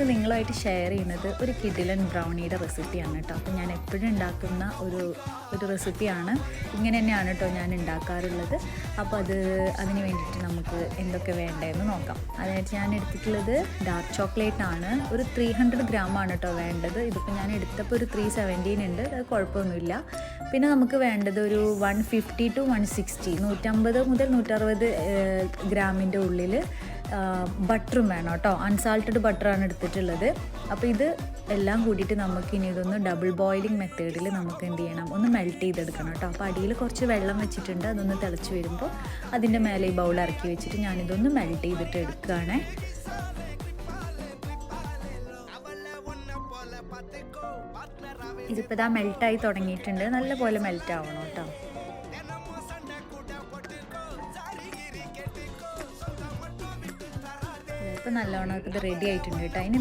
ഞാനിന്ന് നിങ്ങളുമായിട്ട് ഷെയർ ചെയ്യുന്നത് ഒരു കിഡിലൻ ബ്രൗണിയുടെ റെസിപ്പിയാണ് കേട്ടോ. അപ്പോൾ ഞാൻ എപ്പോഴും ഉണ്ടാക്കുന്ന ഒരു റെസിപ്പിയാണ്. ഇങ്ങനെ തന്നെയാണ് കേട്ടോ ഞാൻ ഉണ്ടാക്കാറുള്ളത്. അപ്പോൾ അതിന് വേണ്ടിയിട്ട് നമുക്ക് എന്തൊക്കെ വേണ്ടതെന്ന് നോക്കാം. അതായത് ഞാൻ എടുത്തിട്ടുള്ളത് ഡാർക്ക് ചോക്ലേറ്റ് ആണ്. ഒരു 300 ഗ്രാമാണ് കേട്ടോ വേണ്ടത്. ഇതിപ്പോൾ ഞാൻ എടുത്തപ്പോൾ ഒരു 317 ഉണ്ട്, അത് കുഴപ്പമൊന്നുമില്ല. പിന്നെ നമുക്ക് വേണ്ടത് ഒരു 150 to 160, 150 മുതൽ 160 ഗ്രാമിൻ്റെ ഉള്ളിൽ ബട്ടറും വേണം കേട്ടോ. അൺസാൾട്ടഡ് ബട്ടറാണ് എടുത്തിട്ടുള്ളത്. അപ്പോൾ ഇത് എല്ലാം കൂടിയിട്ട് നമുക്ക് ഇനി ഇതൊന്ന് ഡബിൾ ബോയിലിംഗ് മെത്തേഡിൽ നമുക്ക് എന്ത് ചെയ്യണം, ഒന്ന് മെൽറ്റ് ചെയ്തെടുക്കണം കേട്ടോ. അപ്പോൾ അടിയിൽ കുറച്ച് വെള്ളം വെച്ചിട്ടുണ്ട്. അതൊന്ന് തിളച്ച് വരുമ്പോൾ അതിൻ്റെ മേലെ ഈ ബൗൾ ഇറക്കി വെച്ചിട്ട് ഞാനിതൊന്ന് മെൽറ്റ് ചെയ്തിട്ട് എടുക്കുകയാണേ. ഇതിപ്പോൾ ഇതാ മെൽറ്റായി തുടങ്ങിയിട്ടുണ്ട്. നല്ലപോലെ മെൽറ്റ് ആവണം കേട്ടോ. ഇപ്പോൾ നല്ലോണം ഇത് റെഡി ആയിട്ടുണ്ട് കേട്ടോ. ഇനി